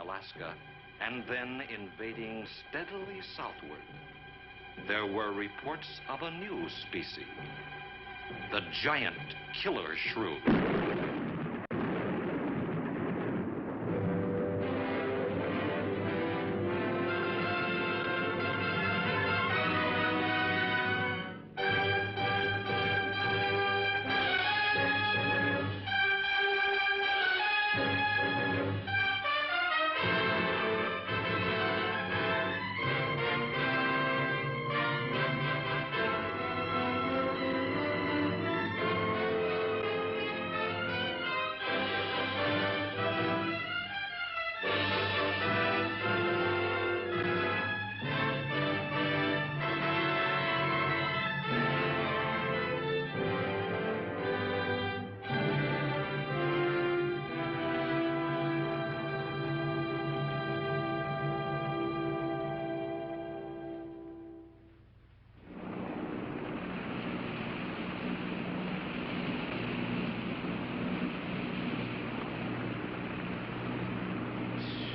Alaska, and then invading steadily southward, there were reports of a new species, the giant killer shrew.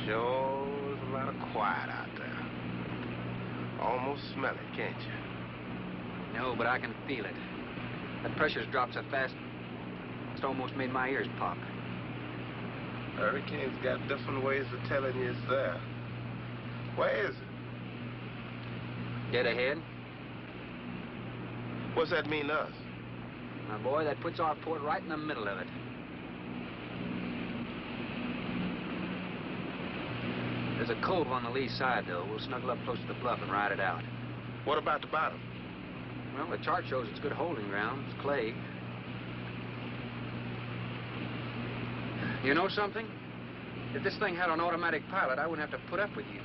Sure is a lot of quiet out there. Almost smell it, can't you? No, but I can feel it. That pressure's dropped so fast, it's almost made my ears pop. Hurricane's got different ways of telling you it's there. Where is it? Dead ahead. What's that mean to us? My boy, that puts our port right in the middle of it. There's a cove on the lee side, though. We'll snuggle up close to the bluff and ride it out. What about the bottom? Well, the chart shows it's good holding ground. It's clay. You know something? If this thing had an automatic pilot, I wouldn't have to put up with you.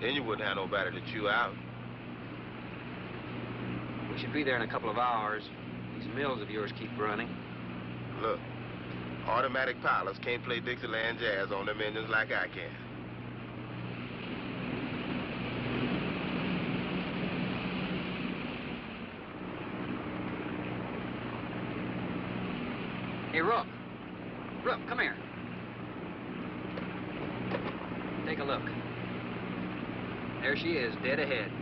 Then you wouldn't have nobody to chew out. We should be there in a couple of hours. These mills of yours keep running. Look, automatic pilots can't play Dixieland jazz on them engines like I can. Hey, Rook. Rook, come here. Take a look. There she is, dead ahead.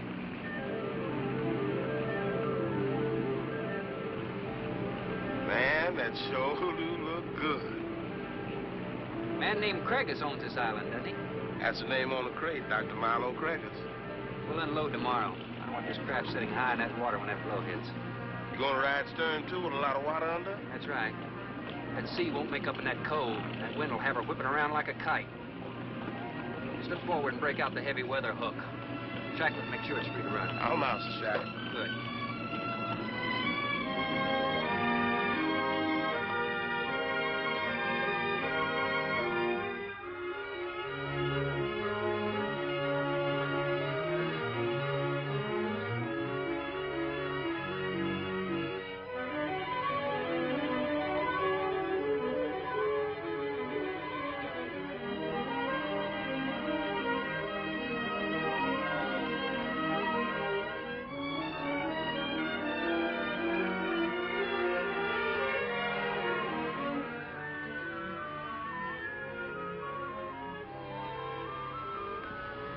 Man, that sure do look good. A man named Craigus owns this island, doesn't he? That's the name on the crate, Dr. Milo Craigus. We'll unload tomorrow. I don't want this craft sitting high in that water when that blow hits. You gonna ride stern, too, with a lot of water under? That's right. That sea won't make up in that cove. That wind will have her whipping around like a kite. Slip forward and break out the heavy weather hook. Track it and make sure it's free to run. I'm out, Shaq. Good.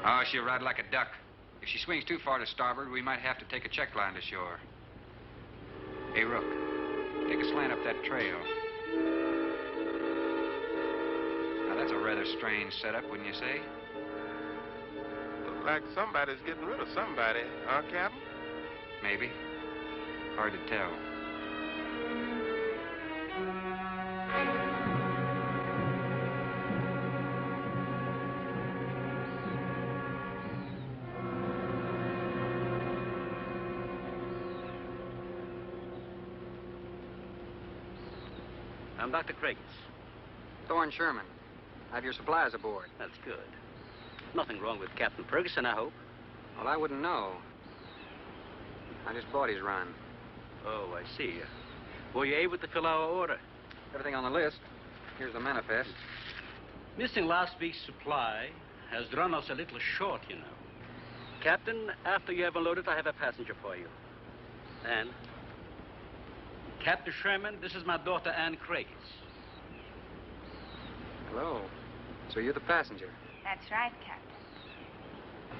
Oh, she'll ride like a duck. If she swings too far to starboard, we might have to take a check line to shore. Hey, Rook, take a slant up that trail. Now, that's a rather strange setup, wouldn't you say? Looks like somebody's getting rid of somebody, huh, Captain? Maybe. Hard to tell. I'm Dr. Craigus. Thorne Sherman. I have your supplies aboard. That's good. Nothing wrong with Captain Ferguson, I hope. Well, I wouldn't know. I just bought his run. Oh, I see. Were you able to fill our order? Everything on the list. Here's the manifest. Missing last week's supply has run us a little short, you know. Captain, after you have unloaded, I have a passenger for you. Anne. Captain Sherman, this is my daughter, Anne Craigus. Hello. So you're the passenger. That's right, Captain.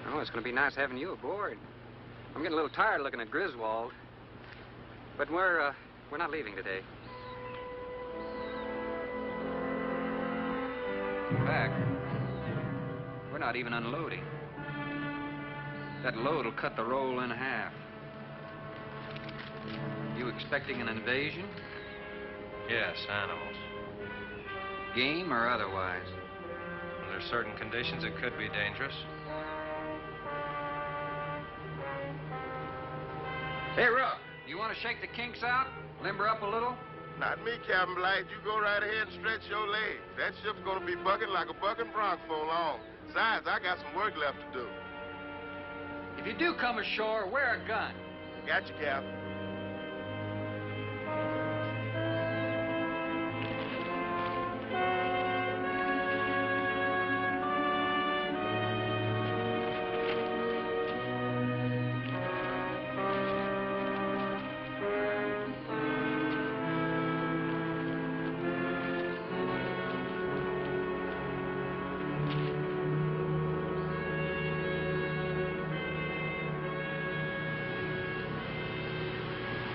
Oh, it's going to be nice having you aboard. I'm getting a little tired looking at Griswold. But we're not leaving today. In fact, we're not even unloading. That load will cut the roll in half. You expecting an invasion? Yes, animals. Game or otherwise? Under certain conditions, it could be dangerous. Hey, Rook, you want to shake the kinks out? Limber up a little? Not me, Captain Blight. You go right ahead and stretch your legs. That ship's gonna be bucking like a bucking bronc for long. Besides, I got some work left to do. If you do come ashore, wear a gun. Got you, Captain.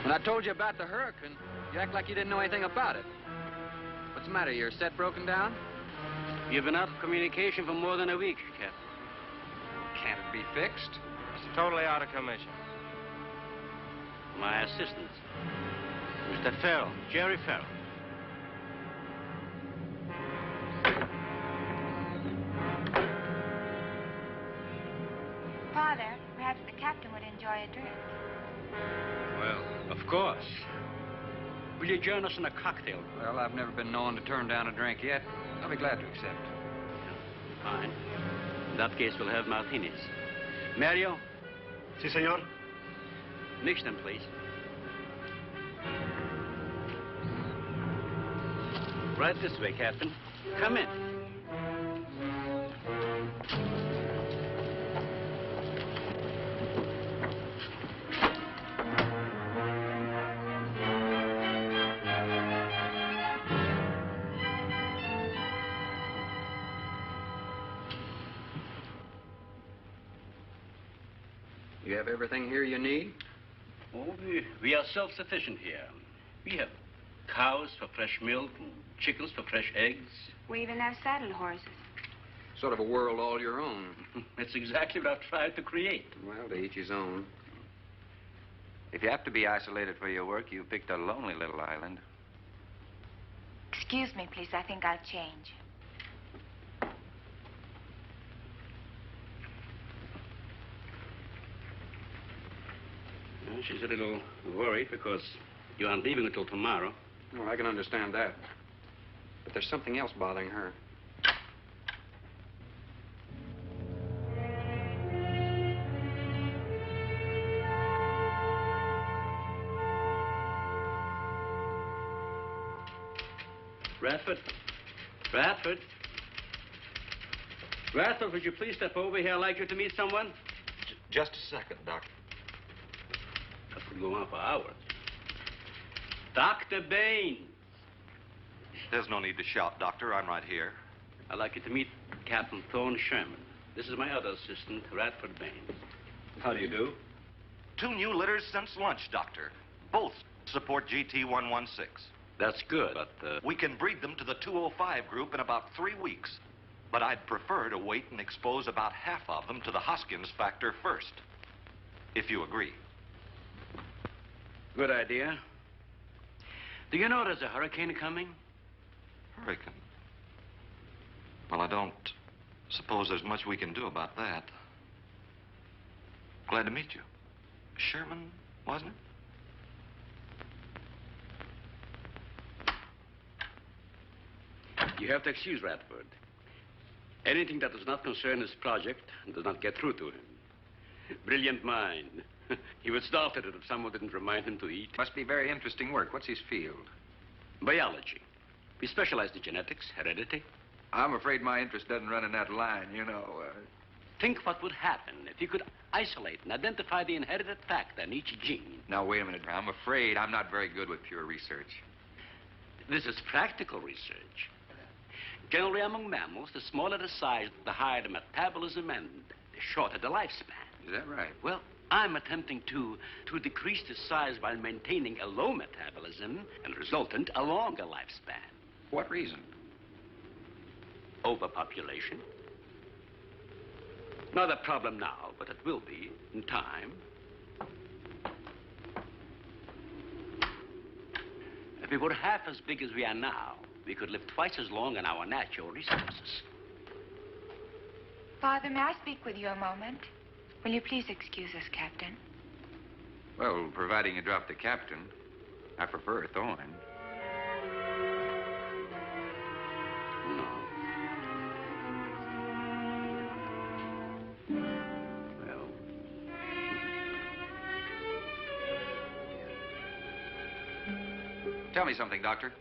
When I told you about the hurricane, you act like you didn't know anything about it. What's the matter? Your set broken down? You've been out of communication for more than a week, Captain. Can't it be fixed? It's totally out of commission. My assistant, Mr. Farrell, Jerry Farrell. Father, perhaps the captain would enjoy a drink. Well, of course. Will you join us in a cocktail? Well, I've never been known to turn down a drink yet. I'll be glad to accept. Fine. In that case, we'll have martinis. Mario? Si, senor. Mix them, please. Right this way, Captain. Come in. You have everything here you need? Oh, we are self-sufficient here. We have cows for fresh milk and chickens for fresh eggs. We even have saddle horses. Sort of a world all your own. That's exactly what I've tried to create. Well, to each his own. If you have to be isolated for your work, you picked a lonely little island. Excuse me, please. I think I'll change. Well, she's a little worried because you aren't leaving until tomorrow. Well, I can understand that. But there's something else bothering her. Radford? Radford? Radford, would you please step over here? I'd like you to meet someone. Just a second, Doctor. That could go on for hours. Dr. Baines. There's no need to shout, Doctor. I'm right here. I'd like you to meet Captain Thorne Sherman. This is my other assistant, Radford Baines. How do you do? 2 new litters since lunch, Doctor. Both support GT-116. That's good, but, We can breed them to the 205 group in about 3 weeks. But I'd prefer to wait and expose about half of them to the Hoskins factor first. If you agree. Good idea. Do you know there's a hurricane coming? Hurricane? Well, I don't suppose there's much we can do about that. Glad to meet you. Sherman, wasn't it? You have to excuse Radford. Anything that does not concern his project does not get through to him. Brilliant mind. He would starve at it if someone didn't remind him to eat. Must be very interesting work. What's his field? Biology. We specialize in genetics, heredity. I'm afraid my interest doesn't run in that line, you know. Think what would happen if you could isolate and identify the inherited factor in each gene. Now, wait a minute. I'm afraid I'm not very good with pure research. This is practical research. Generally, among mammals, the smaller the size, the higher the metabolism and the shorter the lifespan. Is that right? Well, I'm attempting to decrease the size by maintaining a low metabolism and resultant a longer lifespan. For what reason? Overpopulation. Not a problem now, but it will be in time. If we were half as big as we are now, we could live twice as long on our natural resources. Father, may I speak with you a moment? Will you please excuse us, Captain? Well, providing you drop the captain, I prefer a thorn. No. Well. Tell me something, Doctor.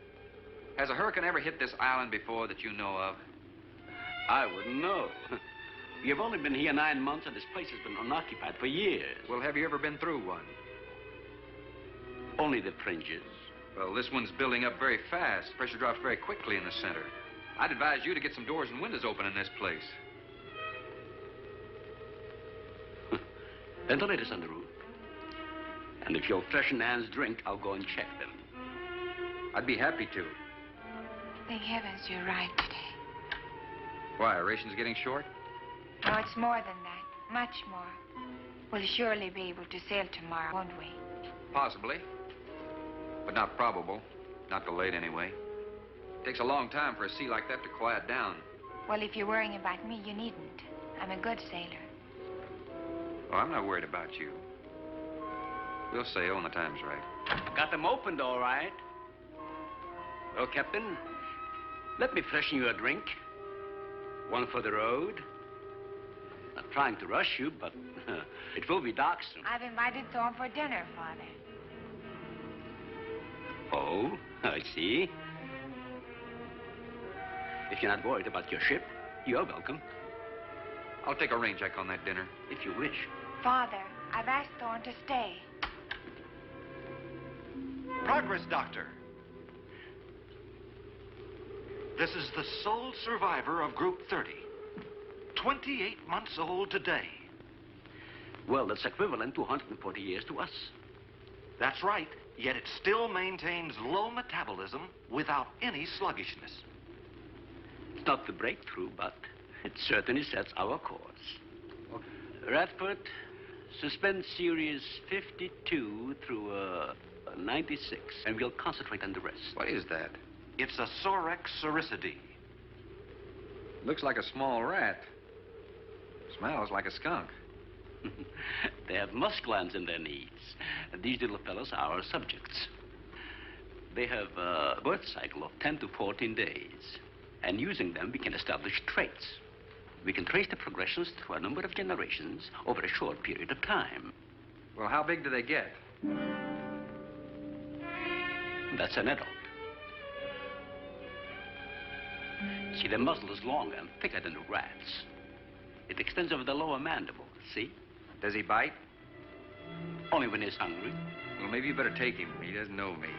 Has a hurricane ever hit this island before that you know of? I wouldn't know. You've only been here 9 months, and this place has been unoccupied for years. Well, have you ever been through one? Only the fringes. Well, this one's building up very fast. Pressure drops very quickly in the center. I'd advise you to get some doors and windows open in this place. Ventilators on the roof. And if you'll freshen Anne's drink, I'll go and check them. I'd be happy to. Thank heavens you're right today. Why, are rations getting short? No, it's more than that. Much more. We'll surely be able to sail tomorrow, won't we? Possibly. But not probable. Not delayed, anyway. Takes a long time for a sea like that to quiet down. Well, if you're worrying about me, you needn't. I'm a good sailor. Oh, I'm not worried about you. We'll sail when the time's right. Got them opened, all right. Well, Captain, let me freshen you a drink. One for the road. Not trying to rush you, but it will be dark soon. I've invited Thorne for dinner, Father. Oh, I see. If you're not worried about your ship, you're welcome. I'll take a rain check on that dinner. If you wish. Father, I've asked Thorne to stay. Progress, Doctor. This is the sole survivor of Group 30. 28 months old today. Well, that's equivalent to 140 years to us. That's right, yet it still maintains low metabolism without any sluggishness. It's not the breakthrough, but it certainly sets our course. Radford, suspend series 52 through 96, and we'll concentrate on the rest. What is that? It's a Sorex cericidae. Looks like a small rat. Smells like a skunk. They have musk glands in their knees. And these little fellows are our subjects. They have a birth cycle of 10 to 14 days. And using them, we can establish traits. We can trace the progressions through a number of generations over a short period of time. Well, how big do they get? That's an adult. See, the muzzle is longer and thicker than a rat's. It extends over the lower mandible, see? Does he bite? Only when he's hungry. Well, maybe you better take him. He doesn't know me.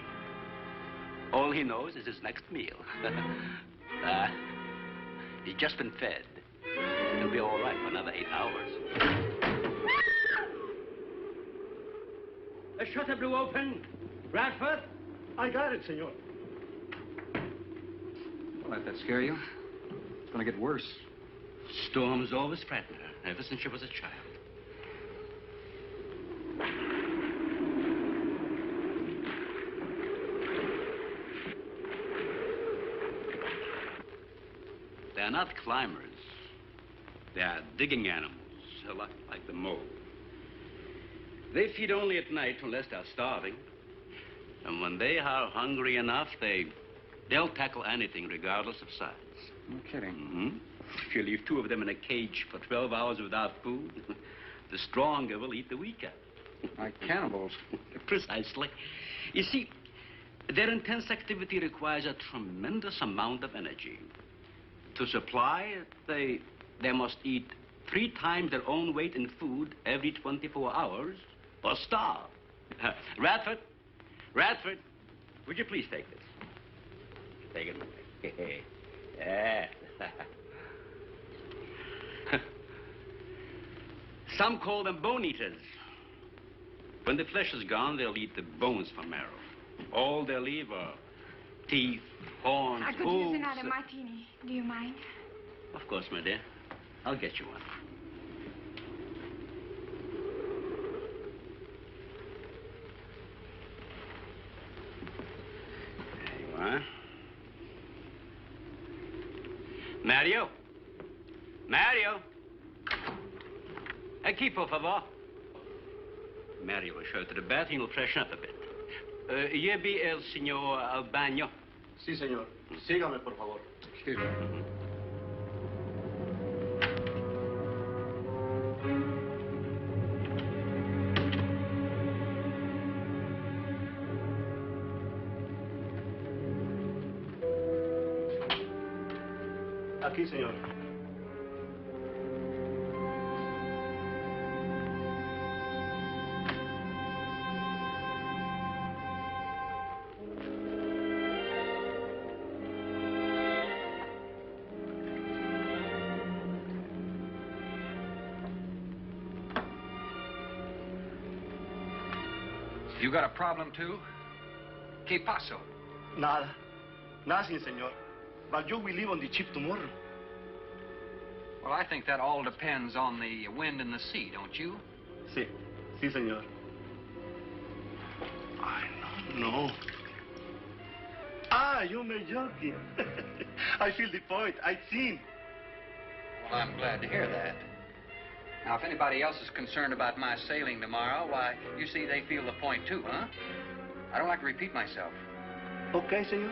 All he knows is his next meal. He's just been fed. He'll be all right for another 8 hours. The shutter blew open. Radford? I got it, senor. Don't let that scare you. It's going to get worse. Storms always frighten her, ever since she was a child. They're not climbers. They are digging animals, a lot like the mole. They feed only at night unless they're starving. And when they are hungry enough, they'll tackle anything regardless of size. No kidding. Mm-hmm. If you leave 2 of them in a cage for 12 hours without food, the stronger will eat the weaker. Like cannibals. Precisely. You see, their intense activity requires a tremendous amount of energy. To supply it, they must eat 3 times their own weight in food every 24 hours or starve. Radford, would you please take this? Take it away. Yeah. Some call them bone eaters. When the flesh is gone, they'll eat the bones for marrow. All they'll leave are teeth, horns, I could hooves. use another martini. Do you mind? Of course, my dear. I'll get you one. There you are. Mario. Mario. Aquí, por favor. Mario will show to the bath and he'll freshen up a bit. Here be el señor al baño. Sí, señor. Sígame, por favor. Excuse me. Aquí, señor. You got a problem, too? ¿Qué pasó? Nada. Nothing, señor. But you will leave on the ship tomorrow. Well, I think that all depends on the wind and the sea, don't you? Sí. Sí, señor. I don't know. Ah, you may joking. I feel the point. I seen. Well, I'm glad to hear that. Now, if anybody else is concerned about my sailing tomorrow, why, you see, they feel the point, too, huh? I don't like to repeat myself. Okay, señor.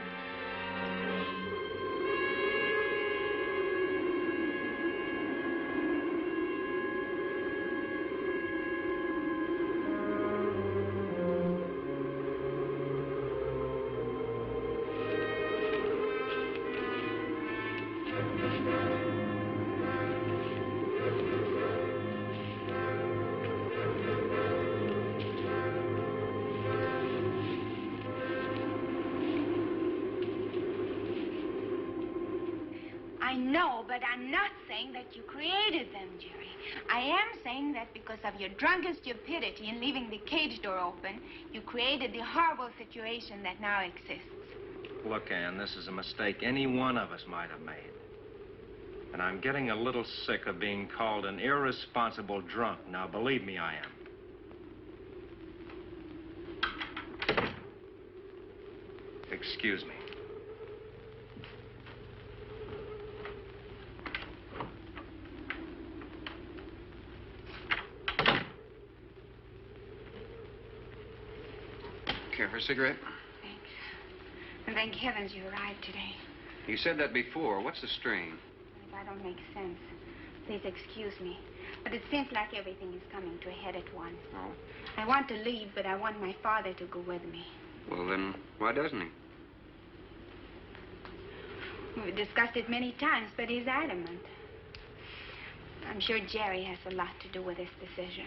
I know, but I'm not saying that you created them, Jerry. I am saying that because of your drunken stupidity in leaving the cage door open, you created the horrible situation that now exists. Look, Ann, this is a mistake any one of us might have made. And I'm getting a little sick of being called an irresponsible drunk. Now, believe me, I am. Excuse me. Care for a cigarette? Thanks. And thank heavens you arrived today. You said that before. What's the strain? If I don't make sense, please excuse me. But it seems like everything is coming to a head at once. Oh? I want to leave, but I want my father to go with me. Well, then, why doesn't he? We've discussed it many times, but he's adamant. I'm sure Jerry has a lot to do with this decision.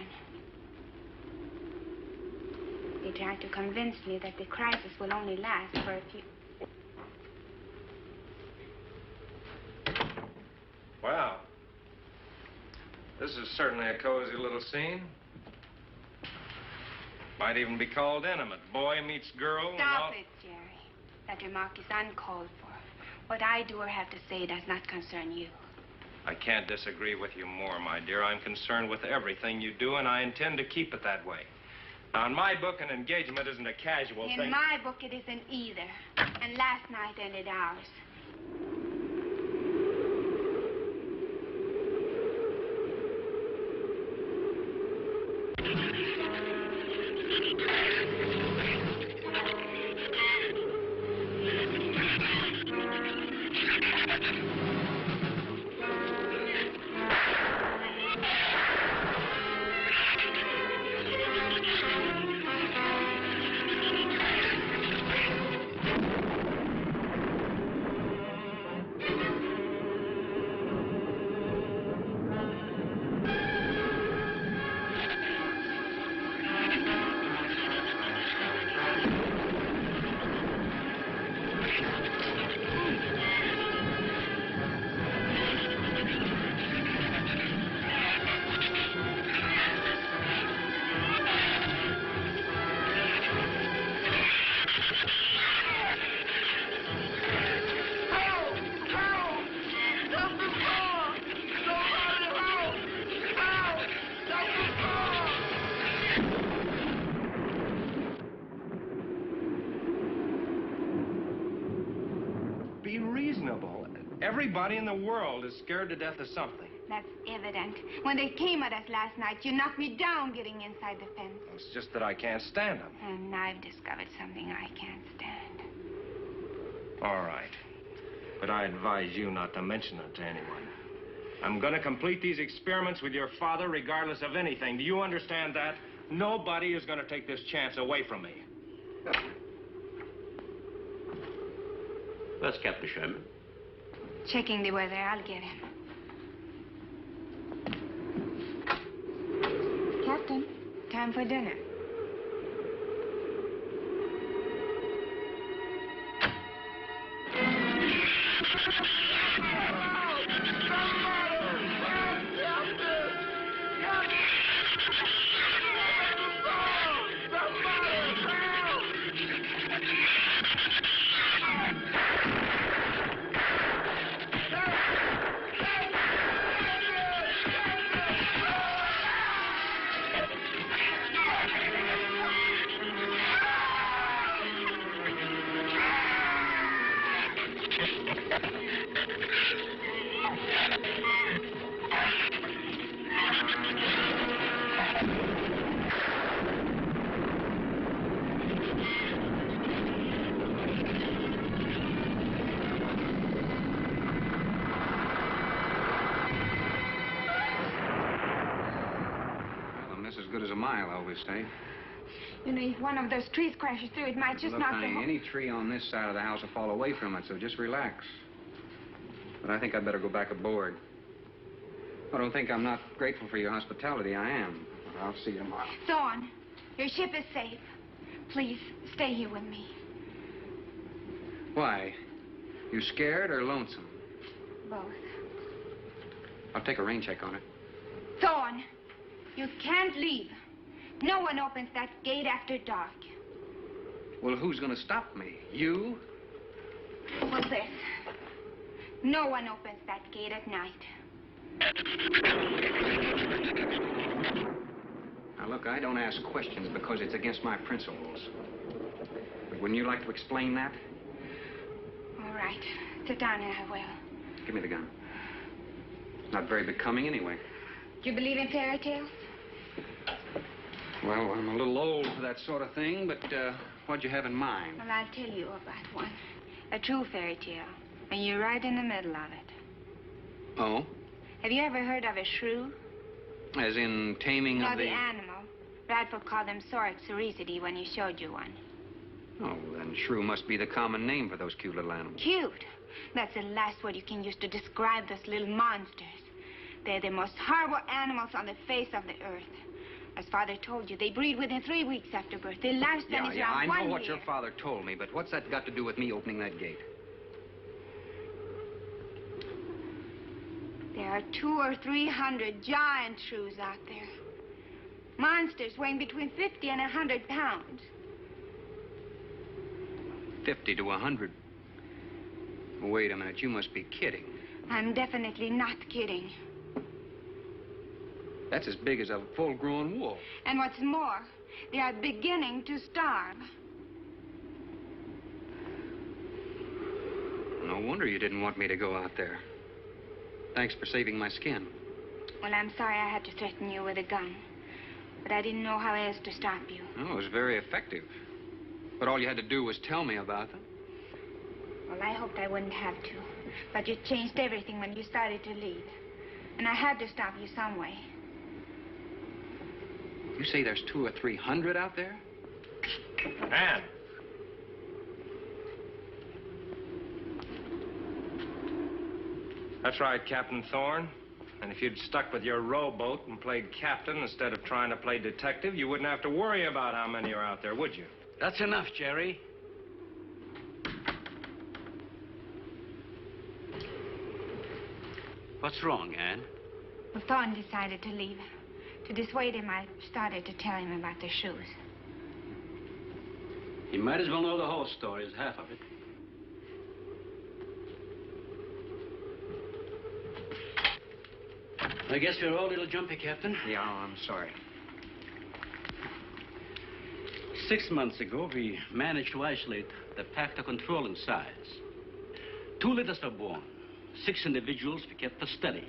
He tried to convince me that the crisis will only last for a few... Wow. This is certainly a cozy little scene. Might even be called intimate. Boy meets girl and all... Stop it, Jerry. That remark is uncalled for. What I do or have to say does not concern you. I can't disagree with you more, my dear. I'm concerned with everything you do, and I intend to keep it that way. Now, in my book, an engagement isn't a casual thing. In my book, it isn't either. And last night ended ours. Everybody in the world is scared to death of something. That's evident. When they came at us last night, you knocked me down getting inside the fence. It's just that I can't stand them. And I've discovered something I can't stand. All right. But I advise you not to mention it to anyone. I'm going to complete these experiments with your father regardless of anything. Do you understand that? Nobody is going to take this chance away from me. That's Captain Sherman. Checking the weather. I'll get him. Captain, time for dinner. As good as a mile, I always say. You know, if one of those trees crashes through, it might just Look, knock honey, the whole... any tree on this side of the house will fall away from it, so just relax. But I think I'd better go back aboard. I don't think I'm not grateful for your hospitality. I am. I'll see you tomorrow. Thorne, your ship is safe. Please, stay here with me. Why? You scared or lonesome? Both. I'll take a rain check on it. Thorne, you can't leave. No one opens that gate after dark. Well, who's going to stop me? You? What's this? No one opens that gate at night. Now, look, I don't ask questions because it's against my principles. But wouldn't you like to explain that? All right. Sit down and I will. Give me the gun. It's not very becoming anyway. Do you believe in fairy tales? Well, I'm a little old for that sort of thing, but what'd you have in mind? Well, I'll tell you about one. A true fairy tale. And you're right in the middle of it. Oh? Have you ever heard of a shrew? As in taming No, of the animal. Bradford called them Sorixoricity when he showed you one. Oh, then shrew must be the common name for those cute little animals. Cute. That's the last word you can use to describe those little monsters. They're the most horrible animals on the face of the earth. As Father told you, they breed within 3 weeks after birth. Their lifespan is around 1 I know year. what your father told me, but what's that got to do with me opening that gate? There are 200 or 300 giant shrews out there. Monsters weighing between 50 and 100 pounds. 50 to 100. Wait a minute, you must be kidding. I'm definitely not kidding. That's as big as a full-grown wolf. And what's more, they are beginning to starve. No wonder you didn't want me to go out there. Thanks for saving my skin. Well, I'm sorry I had to threaten you with a gun. But I didn't know how else to stop you. Oh, it was very effective. But all you had to do was tell me about them. Well, I hoped I wouldn't have to. But you changed everything when you started to leave. And I had to stop you some way. You say there's 200 or 300 out there? Anne. That's right, Captain Thorne. And if you'd stuck with your rowboat and played captain instead of trying to play detective, you wouldn't have to worry about how many are out there, would you? That's enough, Jerry. What's wrong, Anne? Well, Thorne decided to leave. To dissuade him, I started to tell him about the shoes. You might as well know the whole story as half of it. I guess we're all a little jumpy, Captain. Yeah, I'm sorry. 6 months ago, we managed to isolate the pack to control in size. 2 litters were born. 6 individuals we kept for study.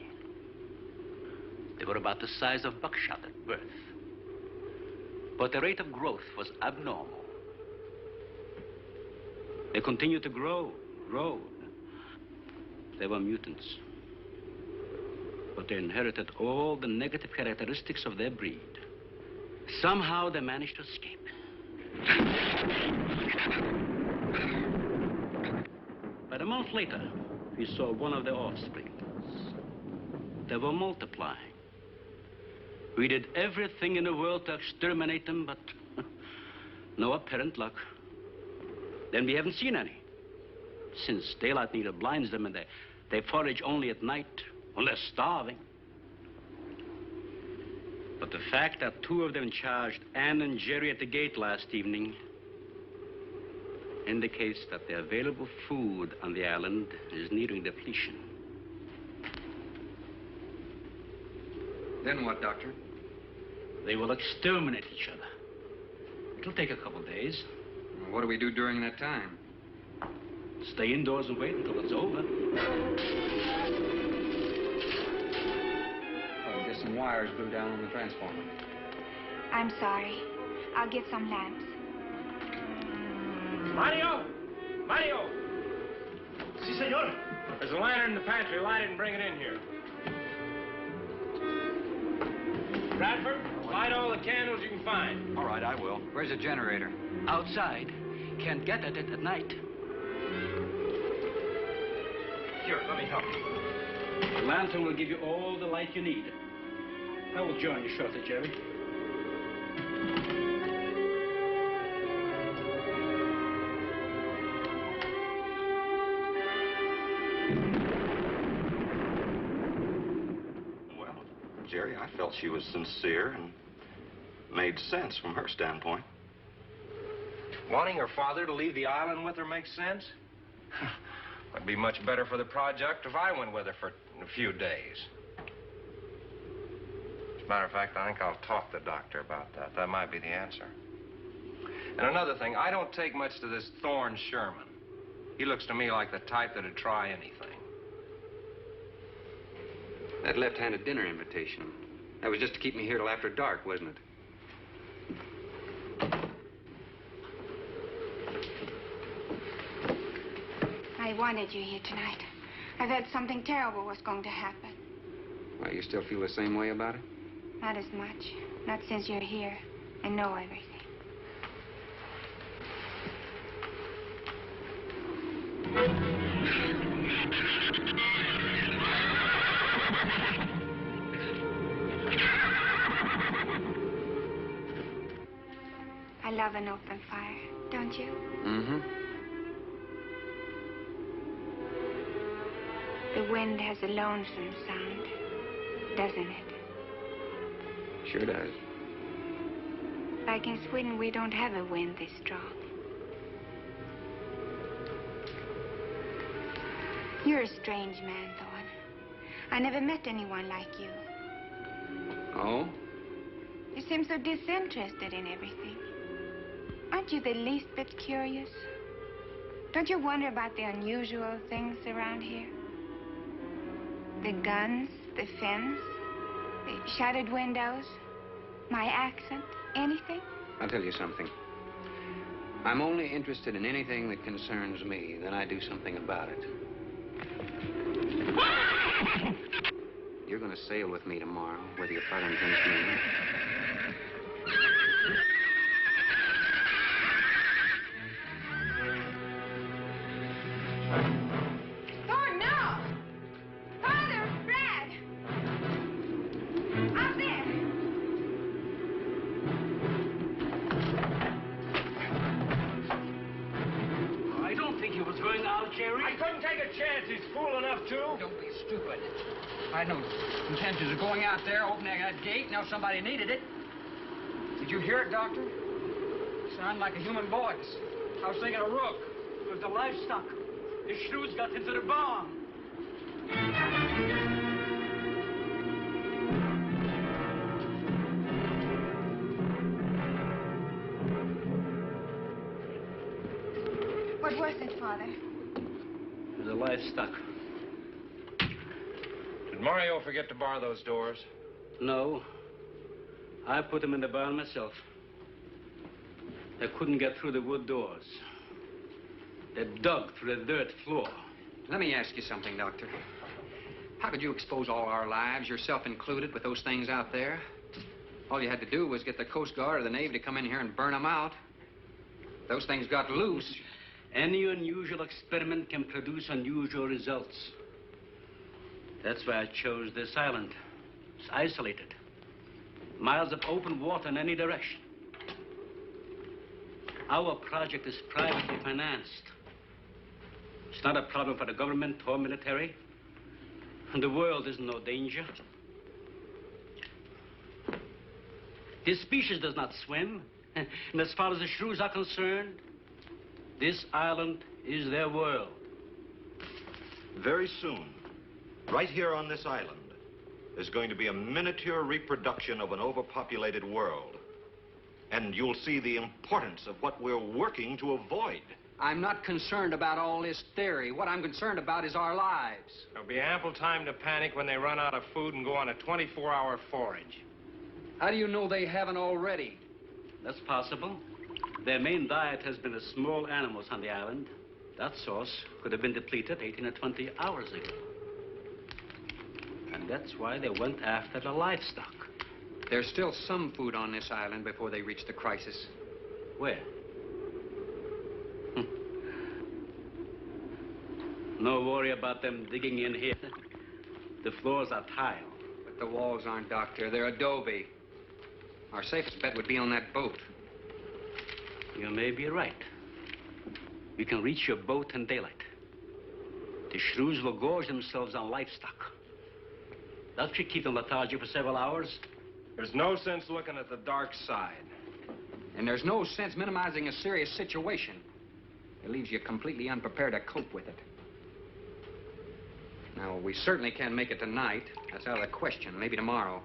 They were about the size of buckshot at birth. But the rate of growth was abnormal. They continued to grow. They were mutants. But they inherited all the negative characteristics of their breed. Somehow they managed to escape. But a month later, we saw one of their offspring. They were multiplying. We did everything in the world to exterminate them, but no apparent luck. Then we haven't seen any. Since daylight neither blinds them and they forage only at night, unless starving. But the fact that 2 of them charged Ann and Jerry at the gate last evening indicates that the available food on the island is nearing depletion. Then what, Doctor? They will exterminate each other. It'll take a couple days. What do we do during that time? Stay indoors and wait until it's over. I guess some wires blew down on the transformer. I'm sorry. I'll get some lamps. Mario! Mario! Sí, señor. There's a lantern in the pantry. Light it and bring it in here. Bradford, light all the candles you can find. All right, I will. Where's the generator? Outside. Can't get at it at night. Here, let me help you. The lantern will give you all the light you need. I will join you shortly, Jerry. Well, Jerry, I felt she was sincere and made sense from her standpoint. Wanting her father to leave the island with her makes sense? It'd be much better for the project if I went with her for a few days. As a matter of fact, I think I'll talk to the doctor about that. That might be the answer. And another thing, I don't take much to this Thorne Sherman. He looks to me like the type that'd try anything. That left-handed dinner invitation. That was just to keep me here till after dark, wasn't it? I wanted you here tonight. I thought something terrible was going to happen. Well, you still feel the same way about it? Not as much. Not since you're here and know everything. I love an open fire, don't you? Mm-hmm. The wind has a lonesome sound, doesn't it? Sure does. Like in Sweden, we don't have a wind this strong. You're a strange man, Thorne. I never met anyone like you. Oh? You seem so disinterested in everything. Aren't you the least bit curious? Don't you wonder about the unusual things around here? The guns, the fence, the shattered windows, my accent, anything? I'll tell you something. I'm only interested in anything that concerns me, then I do something about it. You're going to sail with me tomorrow, whether you fight against me or not. Thorne, no! Father, Brad! Out there! I don't think he was going out, Jerry. I couldn't take a chance. He's fool enough to. Don't be stupid. I had no intentions of going out there, opening that gate. Now somebody needed it. Did you hear it, Doctor? Sounded like a human voice. I was thinking of Rook. It was the livestock. The shrews got into the barn. What was it, Father? It was the livestock. Did Mario forget to bar those doors? No. I put them in the barn myself. They couldn't get through the wood doors. They dug through the dirt floor. Let me ask you something, Doctor. How could you expose all our lives, yourself included, with those things out there? All you had to do was get the Coast Guard or the Navy to come in here and burn them out. Those things got loose. Any unusual experiment can produce unusual results. That's why I chose this island. It's isolated. Miles of open water in any direction. Our project is privately financed. It's not a problem for the government or military. And the world is in no danger. This species does not swim. And as far as the shrews are concerned, this island is their world. Very soon, right here on this island, there's going to be a miniature reproduction of an overpopulated world. And you'll see the importance of what we're working to avoid. I'm not concerned about all this theory. What I'm concerned about is our lives. There'll be ample time to panic when they run out of food and go on a 24-hour forage. How do you know they haven't already? That's possible. Their main diet has been the small animals on the island. That source could have been depleted 18 or 20 hours ago. And that's why they went after the livestock. There's still some food on this island before they reach the crisis. Where? No worry about them digging in here. The floors are tile. But the walls aren't, Doctor. They're adobe. Our safest bet would be on that boat. You may be right. You can reach your boat in daylight. The shrews will gorge themselves on livestock. That should keep them lethargic for several hours. There's no sense looking at the dark side. And there's no sense minimizing a serious situation. It leaves you completely unprepared to cope with it. Now, we certainly can't make it tonight. That's out of the question. Maybe tomorrow.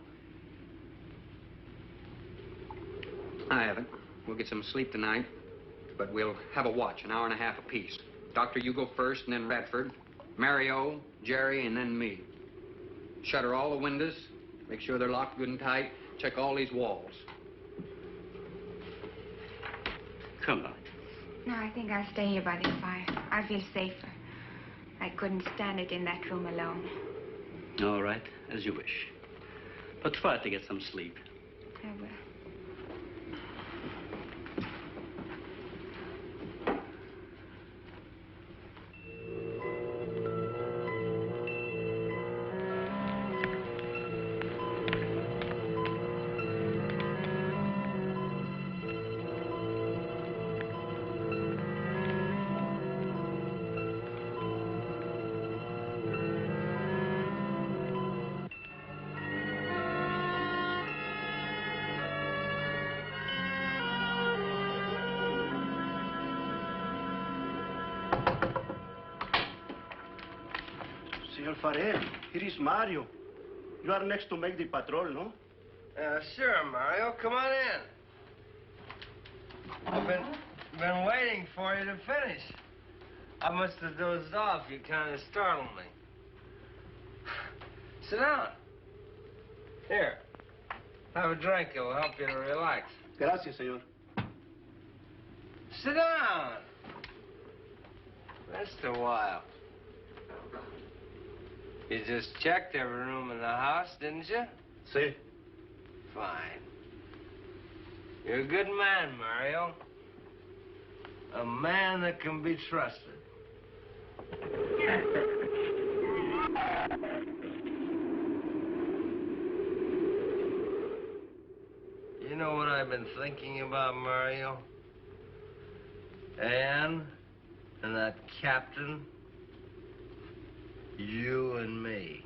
I haven't. We'll get some sleep tonight, but we'll have a watch, an hour and a half apiece. Doctor, you go first, and then Radford, Mario, Jerry, and then me. Shutter all the windows, make sure they're locked good and tight, check all these walls. Come on. No, I think I'll stay here by the fire. I feel safer. I couldn't stand it in that room alone. All right, as you wish. But try to get some sleep. I will. Senor Farrell, here is Mario. You are next to make the patrol, no? Sure, Mario. Come on in. I've been waiting for you to finish. I must have dozed off. You kind of startled me. Sit down. Here. Have a drink. It'll help you to relax. Gracias, senor. Sit down. Rest a while. You just checked every room in the house, didn't you? Sí. Fine. You're a good man, Mario. A man that can be trusted. You know what I've been thinking about, Mario? Anne and that captain. You and me.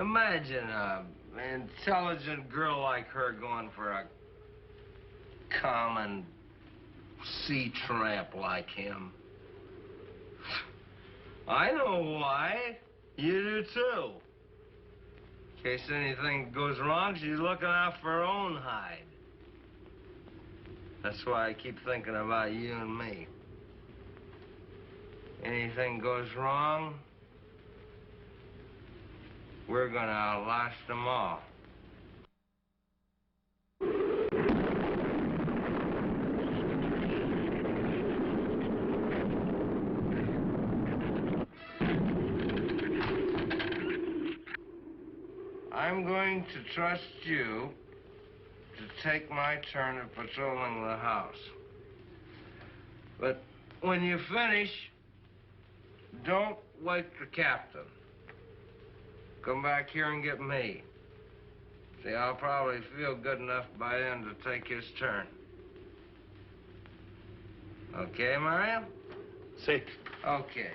Imagine an intelligent girl like her going for a common sea tramp like him. I know why. You do too. In case anything goes wrong, she's looking out for her own hide. That's why I keep thinking about you and me. Anything goes wrong, we're gonna outlast them all. I'm going to trust you to take my turn of patrolling the house. But when you finish, don't wake the captain. Come back here and get me. See, I'll probably feel good enough by then to take his turn. Okay, Mario? Sí. Okay.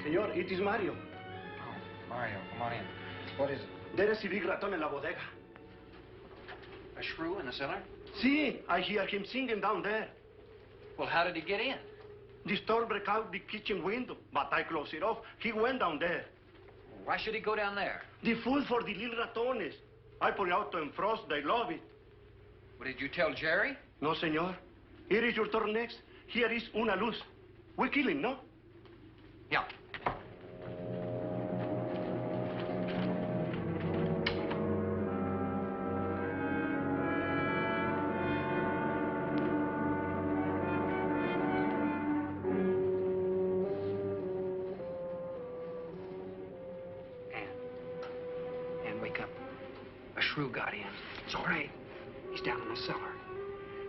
Señor, it is Mario. Oh, Mario, come on in. What is it? There is a big raton in la bodega. A shrew in the cellar? See, I hear him singing down there. Well, how did he get in? The storm broke out the kitchen window, but I closed it off. He went down there. Why should he go down there? The food for the little ratones. I put it out to frost. They love it. Well, did you tell Jerry? No, senor. Here is your turn next. Here is una luz. We kill him, no? Yeah. Ann, wake up. A shrew got in. It's all right. He's down in the cellar.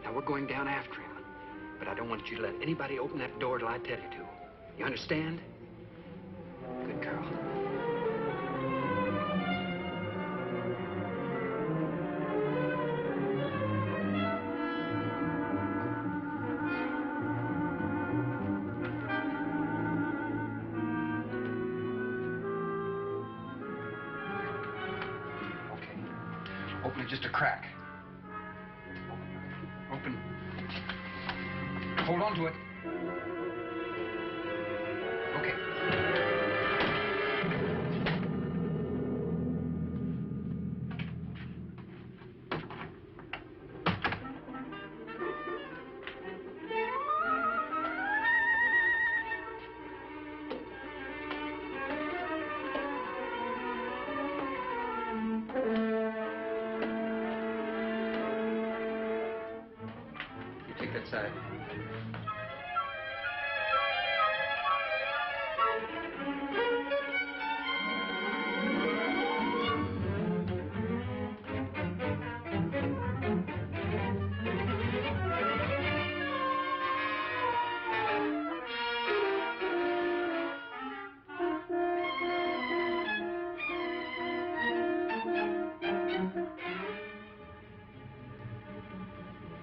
Now, we're going down after him. But I don't want you to let anybody open that door till I tell you to. You understand? Good girl. Okay. Open it just a crack. Open. Hold on to it. Okay. You take that side.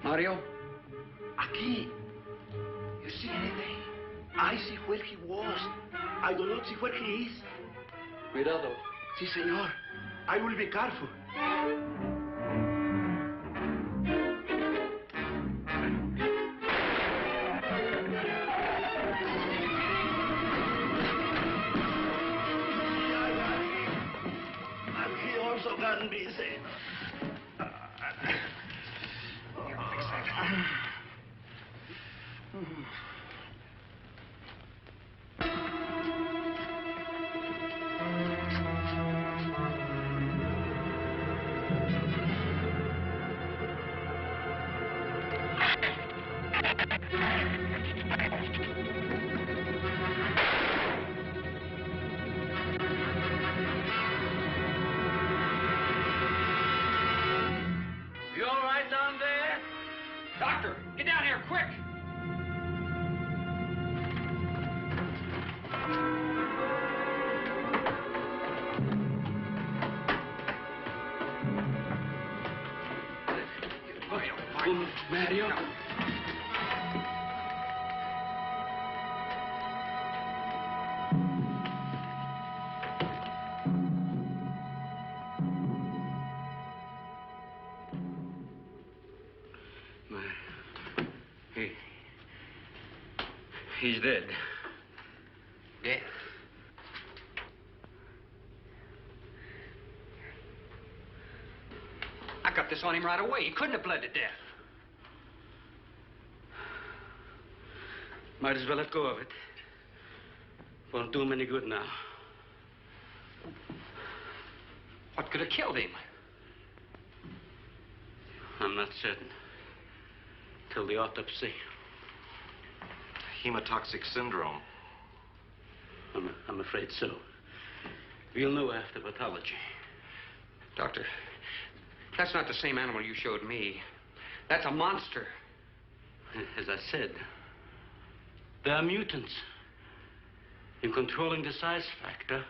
Mario? Aquí. You see anything? I see where he was. I do not see where he is. Cuidado. Si, senor. I will be careful. And he also can be seen. Here, fix that. Mario. No. He's dead. Dead? I got this on him right away. He couldn't have bled to death. Might as well let go of it. Won't do him any good now. What could have killed him? I'm not certain. Till the autopsy. Hemotoxic syndrome. I'm afraid so. We'll know after pathology. Doctor, that's not the same animal you showed me. That's a monster. As I said, they are mutants. In controlling the size factor,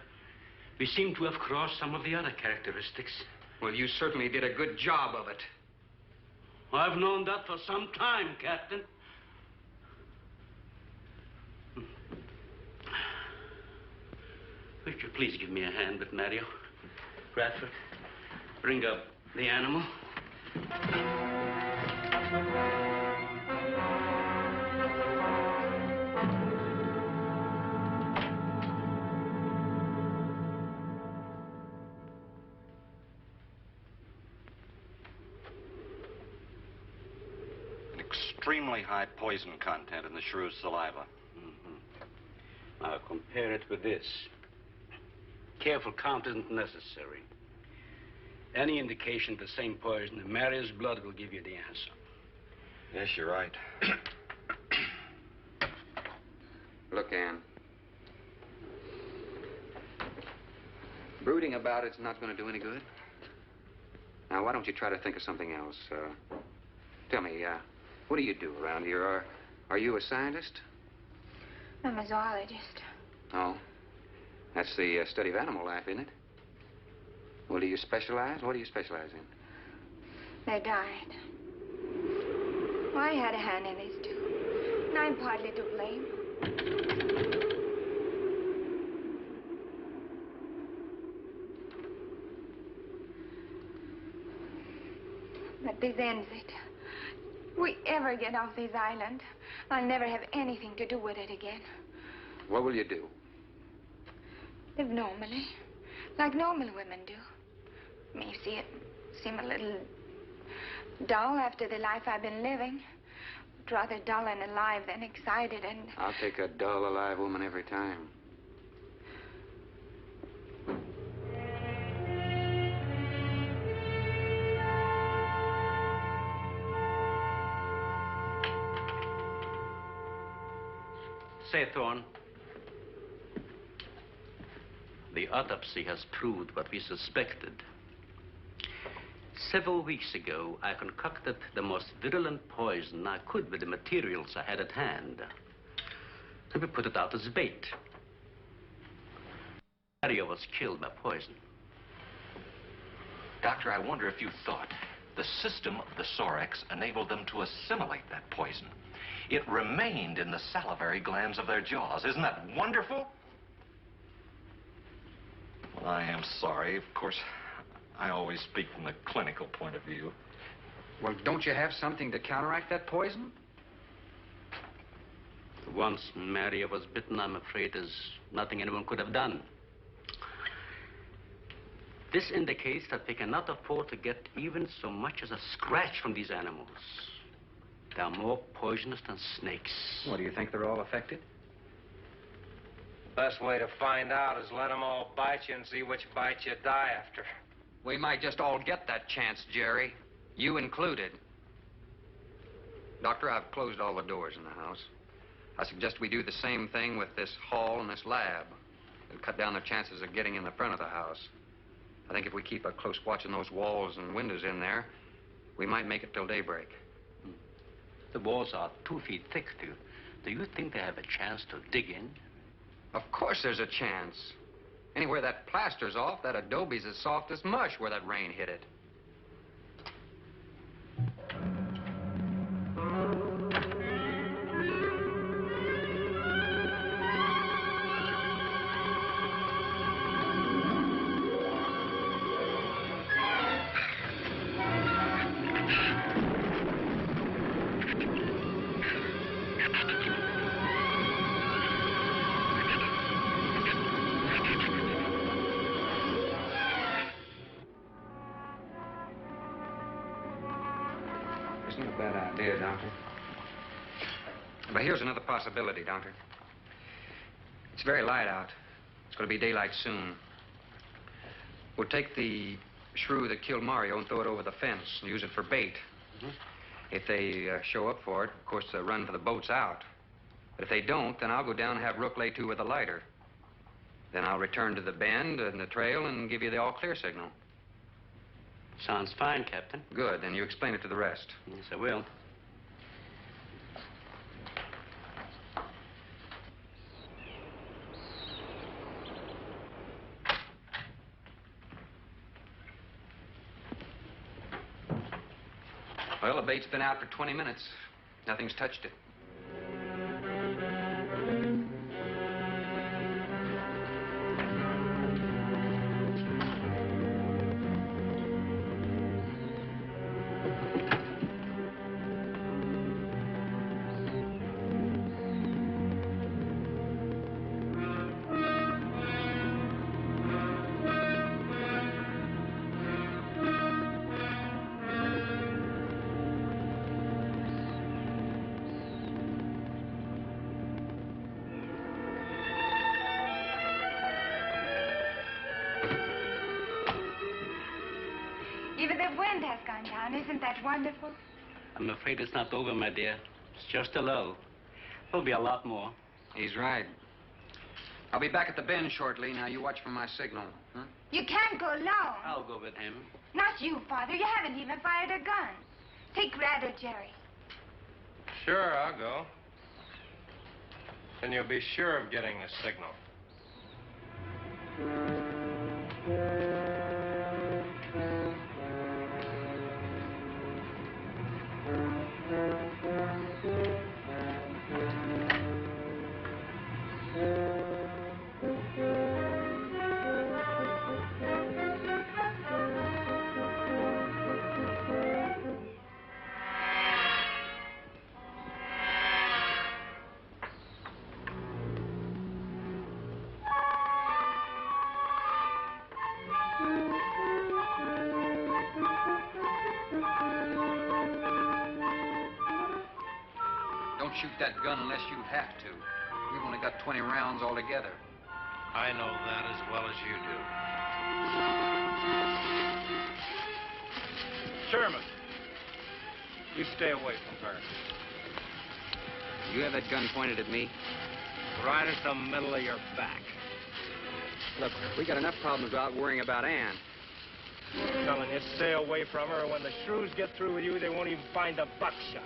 we seem to have crossed some of the other characteristics. Well, you certainly did a good job of it. I've known that for some time, Captain. Would you please give me a hand with Mario? Bradford, bring up the animal. An extremely high poison content in the shrew's saliva. Now compare it with this. Careful count isn't necessary. Any indication of the same poison in Mario's blood will give you the answer. Yes, you're right. Look, Ann. Brooding about it's not going to do any good. Now, why don't you try to think of something else? Tell me, what do you do around here? Are you a scientist? I'm a zoologist. Oh. That's the study of animal life, isn't it? Well, do you specialize? What do you specialize in? They died. Well, I had a hand in this, too. And I'm partly to blame. But this ends it. If we ever get off this island, I'll never have anything to do with it again. What will you do? Live normally, like normal women do. I mean, you see, it seem a little dull after the life I've been living. But rather dull and alive than excited and... I'll take a dull, alive woman every time. Say, Thorne, the autopsy has proved what we suspected. Several weeks ago, I concocted the most virulent poison I could with the materials I had at hand. And we put it out as bait. Mario was killed by poison. Doctor, I wonder if you thought the system of the Sorex enabled them to assimilate that poison. It remained in the salivary glands of their jaws. Isn't that wonderful? Well, I am sorry. Of course, I always speak from the clinical point of view. Well, don't you have something to counteract that poison? Once Mario was bitten, I'm afraid there's nothing anyone could have done. This indicates that we cannot afford to get even so much as a scratch from these animals. They are more poisonous than snakes. What, do you think they're all affected? Best way to find out is let them all bite you and see which bite you die after. We might just all get that chance, Jerry. You included. Doctor, I've closed all the doors in the house. I suggest we do the same thing with this hall and this lab. It'll cut down the chances of getting in the front of the house. I think if we keep a close watch on those walls and windows in there, we might make it till daybreak. The walls are 2 feet thick. Do you think they have a chance to dig in? Of course there's a chance. Anywhere that plaster's off, that adobe's as soft as mush where that rain hit it. It's not a bad idea, Doctor. But here's another possibility, Doctor. It's very light out. It's going to be daylight soon. We'll take the shrew that killed Mario and throw it over the fence and use it for bait. If they show up for it, of course, they'll run for the boats out. But if they don't, then I'll go down and have Rook lay to with a lighter. Then I'll return to the bend and the trail and give you the all-clear signal. Sounds fine, Captain. Good. Then you explain it to the rest. Yes, I will. Well, the bait's been out for 20 minutes. Nothing's touched it. Even the wind has gone down. Isn't that wonderful? I'm afraid it's not over, my dear. It's just a lull. There'll be a lot more. He's right. I'll be back at the bend shortly. Now, you watch for my signal. Huh? You can't go alone. I'll go with him. Not you, Father. You haven't even fired a gun. Take Red or Jerry. Sure, I'll go. Then you'll be sure of getting the signal. Don't shoot that gun unless you have to. We've only got 20 rounds altogether. I know that as well as you do. Sherman, you stay away from her. You have that gun pointed at me? Right at the middle of your back. Look, we got enough problems without worrying about Ann. I'm telling you, stay away from her. When the shrews get through with you, they won't even find the buckshot.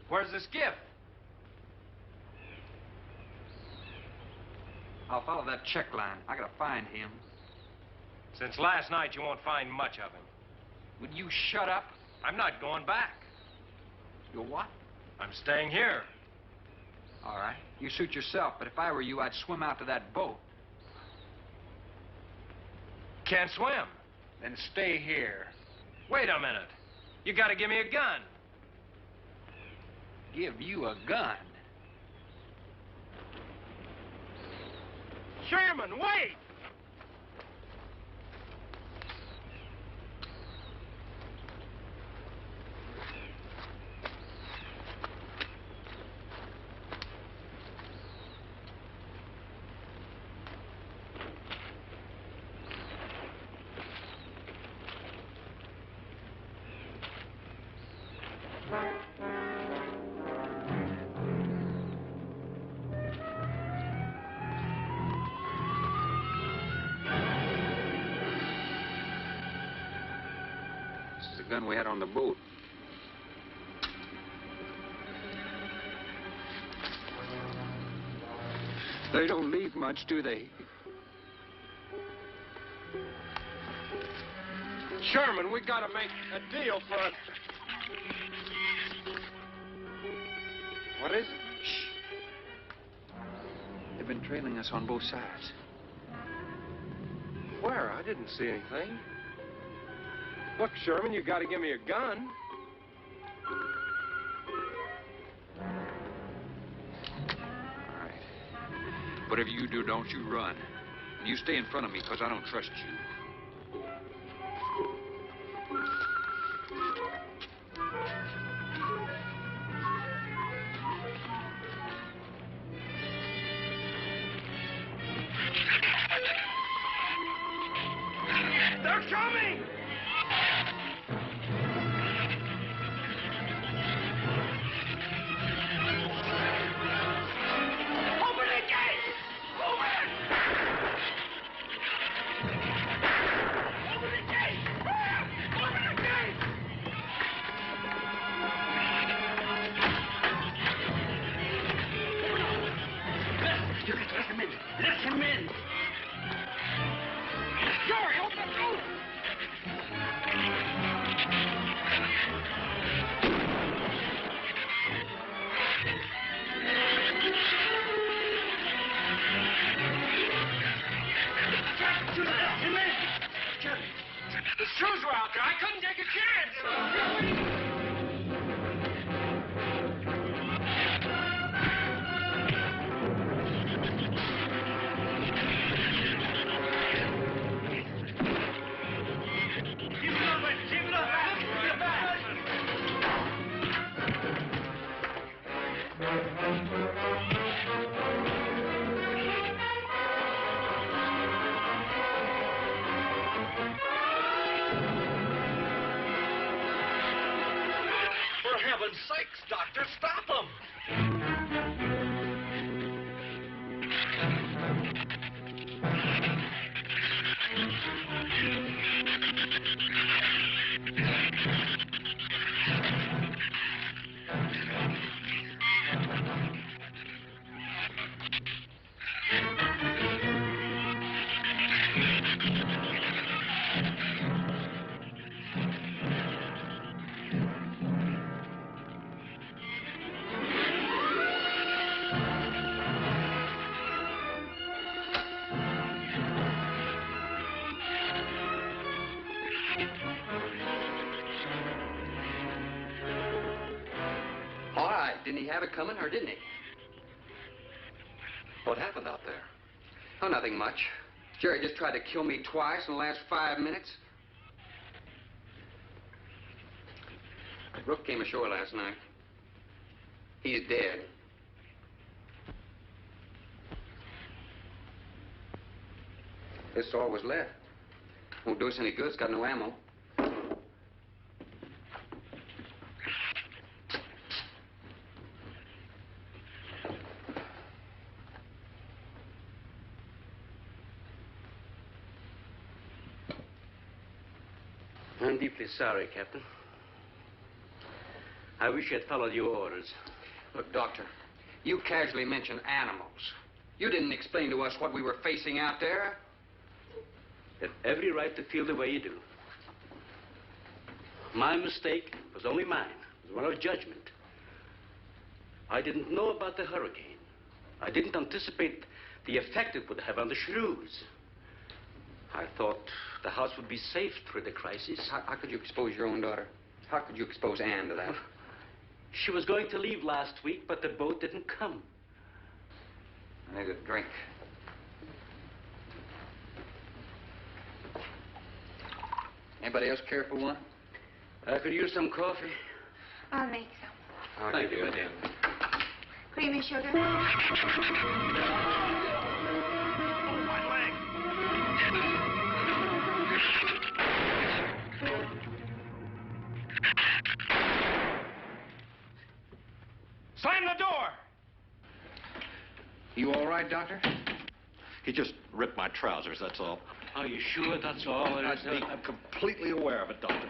Where's this gift? I'll follow that check line. I gotta find him. Since last night, you won't find much of him. Would you shut up? I'm not going back. You're what? I'm staying here. All right. You suit yourself, but if I were you, I'd swim out to that boat. Can't swim. Then stay here. Wait a minute. You gotta give me a gun. Give you a gun? Sherman, wait! Gun we had on the boat. They don't leave much, do they? Sherman, we gotta make a deal for it. What is it? Shh. They've been trailing us on both sides. Where? I didn't see anything. Look, Sherman, you gotta give me a gun. All right. Whatever you do, don't you run. And you stay in front of me, because I don't trust you. They're coming! Open the gate! Open it! Open the gate! Open the gate! You can let him in. Let him in. Jerry, open the door! The Shrews were out there. I couldn't take a chance. For heaven's sakes, Doctor, stop them! All right. Didn't he have it coming, or didn't he? What happened out there? Oh, nothing much. Jerry just tried to kill me twice in the last 5 minutes. Brooke came ashore last night. He's dead. This all was left. Won't do us any good. It's got no ammo. I'm deeply sorry, Captain. I wish I'd followed your orders. Look, Doctor, you casually mentioned animals. You didn't explain to us what we were facing out there. You have every right to feel the way you do. My mistake was only mine. It was one of judgment. I didn't know about the hurricane. I didn't anticipate the effect it would have on the Shrews. I thought the house would be safe through the crisis. How could you expose your own daughter? How could you expose Anne to that? She was going to leave last week, but the boat didn't come. I need a drink. Anybody else care for one? I could use some coffee. I'll make some. Thank you, madam. Creamy sugar? Slam the door! You all right, Doctor? He just ripped my trousers, that's all. Are you sure that's all there is? I'm completely aware of it, Doctor.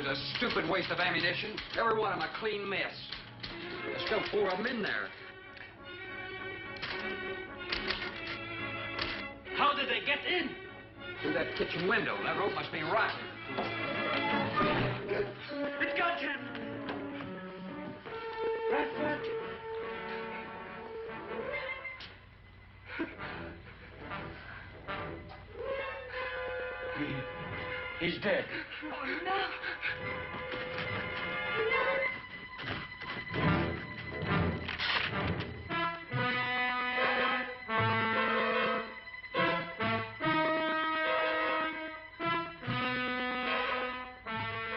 a stupid waste of ammunition. Every one of them a clean mess. There's still 4 of them in there. How did they get in? Through that kitchen window. That rope must be rotten. It got him! Bradford! He's dead. Oh, no.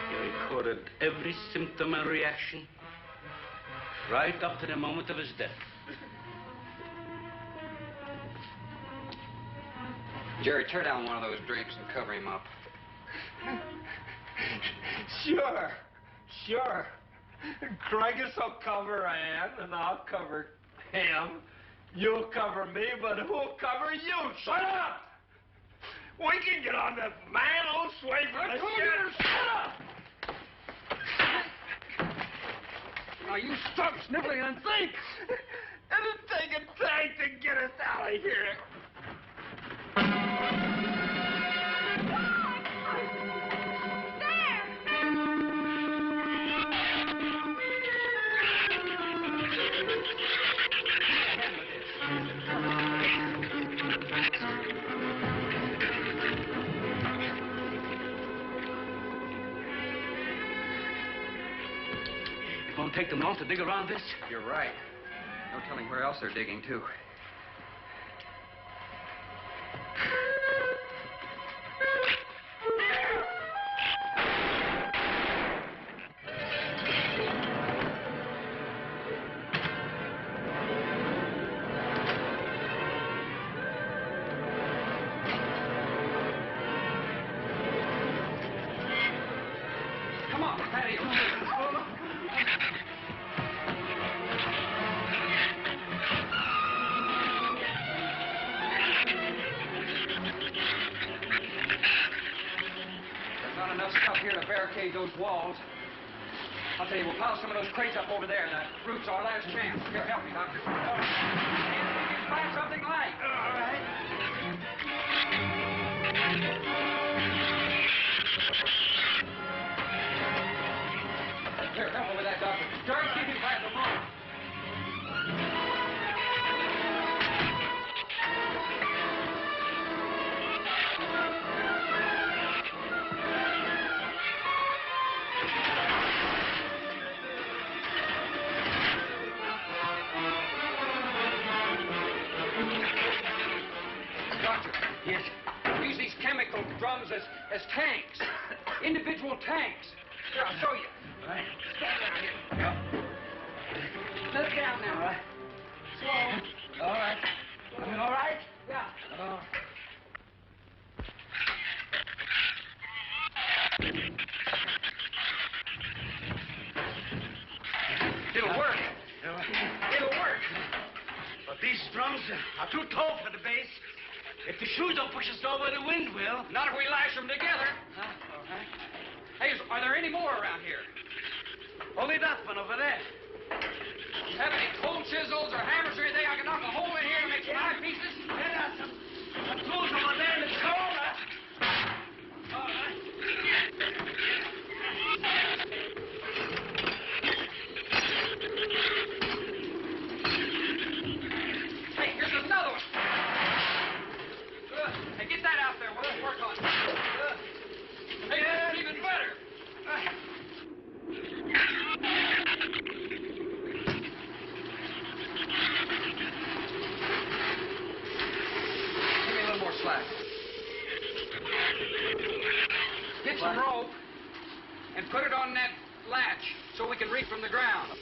He recorded every symptom and reaction, right up to the moment of his death. Jerry, tear down one of those drapes and cover him up. Sure. Craigus will cover Ann, and I'll cover him. You'll cover me, but who'll cover you? Shut up! We can get on that man old sway for the shit. Shut up! Now, you stop sniveling and think. It'll take a tank to get us out of here. It won't take them long to dig around this. You're right. No telling where else they're digging, too. Come on, Patty. Not enough stuff here to barricade those walls. I'll tell you, we'll pile some of those crates up over there. The roof's our last chance. Here, help me, Doctor. Find something light. All right. Here, help me with that, Doctor. George, keep him by the rope. Yes. Use these chemical drums as tanks. Individual tanks. Here, I'll show you. All right. Stand down here. Yep. Let it down now. All right. Slow. All right. All right? Yeah. Oh. It'll work. It'll work. But these drums are too tall for the base. If the shoes don't push us over, the wind will. Not if we lash them together. Huh? All right. Hey, are there any more around here? Only that one over there. Have any cold chisels or hammers or anything I can knock a hole in here to make some eye pieces? Yeah, some tools over there in the corner. All right. Hey, here's another one. Hey, get that out there. We'll work on it. Make it even better. Give me a little more slack. Get some rope and put it on that latch so we can reach from the ground.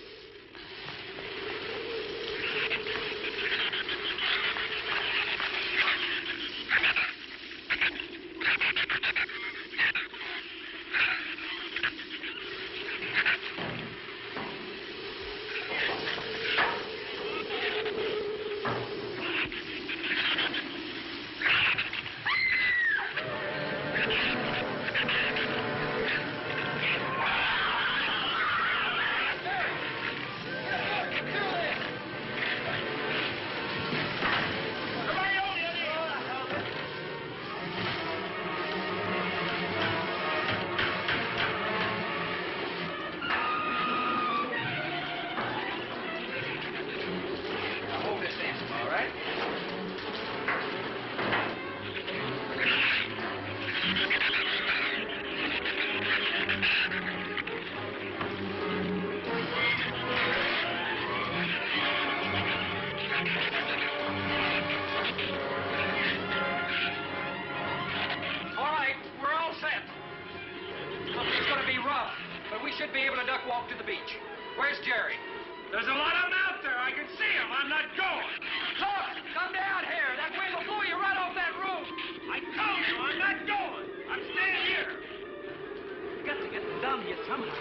There's a lot of them out there. I can see them. I'm not going. Look, come down here. That wind will blow you right off that roof. I told you I'm not going. I'm staying here. You got to get them down here somehow.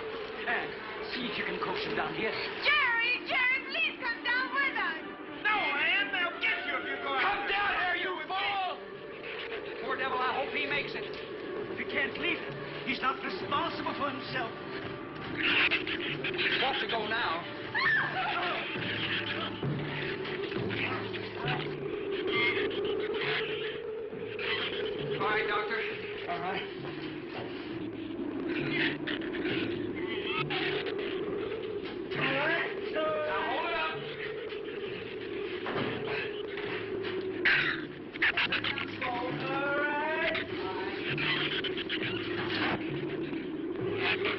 And see if you can coax them down here. Jerry, please come down with us. No, Ann, they'll get you if you go out. Come down here, you fool! Poor devil, I hope he makes it. We can't leave him. He's not responsible for himself. He's got to go now. All right, Doctor. All right. Now hold it up.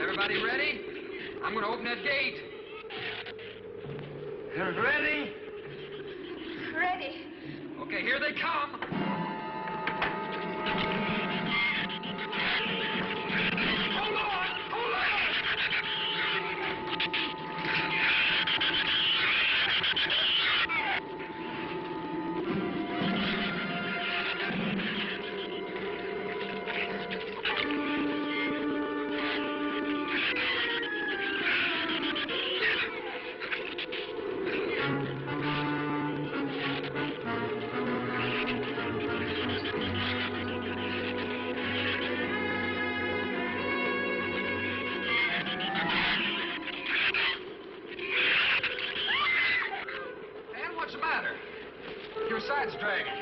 Everybody ready? I'm going to open that gate. Ready? Ready. Okay, here they come. Hold on! Hold on! And what's the matter? Your side's dragging.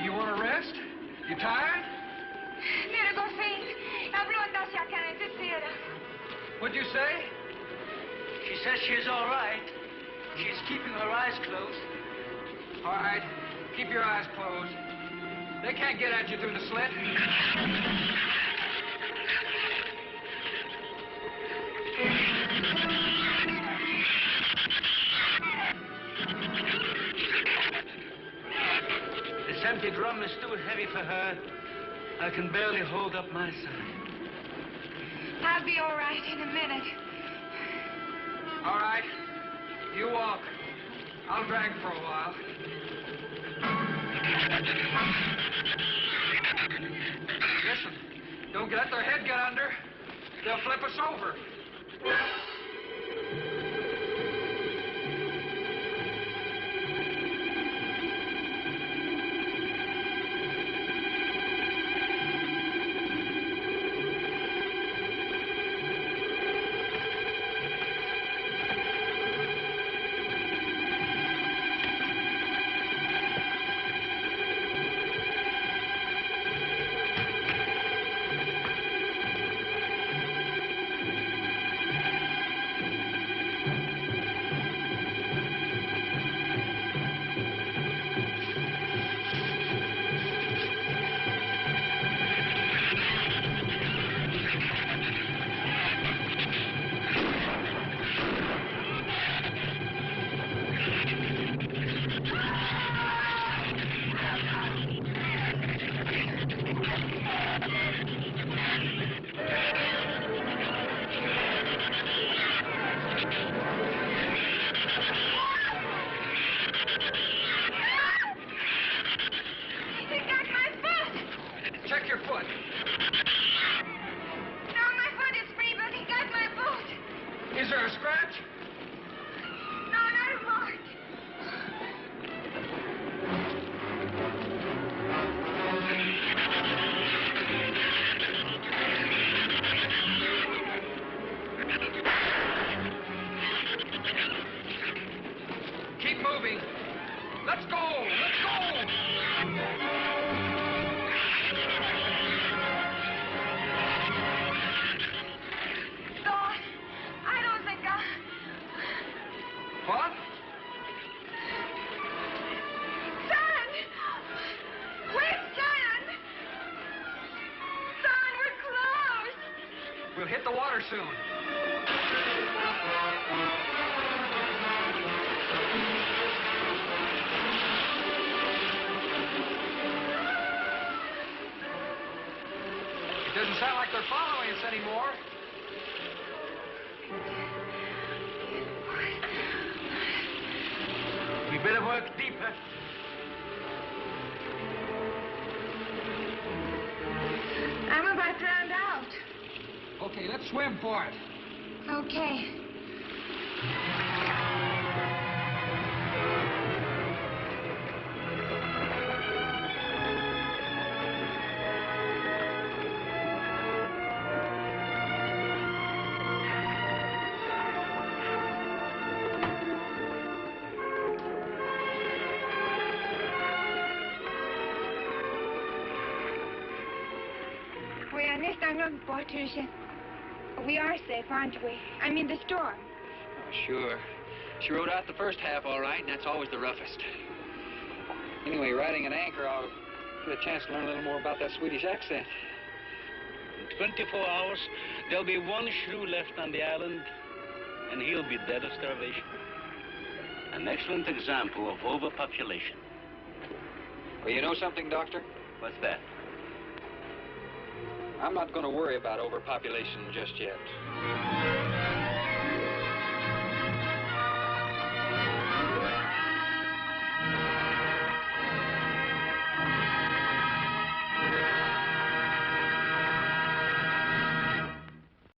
You want to rest? You tired? Mira, Goffin, habló hacia acá en ese cera. What'd you say? She says she's all right. She's keeping her eyes closed. All right, keep your eyes closed. They can't get at you through the slit. This empty drum is too heavy for her. I can barely hold up my side. I'll be all right in a minute. All right, you walk. I'll drag for a while. Listen, don't let their head get under. They'll flip us over. He got my foot. Check your foot. No, my foot is free, but he got my boot. Is there a scratch? No, not a mark. Keep moving. Let's go! Let's go! Don, I don't think What? Son! Where's Son? Son, we're close. We'll hit the water soon. It doesn't sound like they're following us anymore. You better work deeper. I'm about drowned out. Okay, let's swim for it. Okay. We are next on the Patricia. We are safe, aren't we? I mean the storm. Oh, sure. She rode out the first half all right, and that's always the roughest. Anyway, riding an anchor, I'll get a chance to learn a little more about that Swedish accent. In 24 hours, there'll be one shrew left on the island, and he'll be dead of starvation. An excellent example of overpopulation. Well, you know something, Doctor? What's that? I'm not going to worry about overpopulation just yet.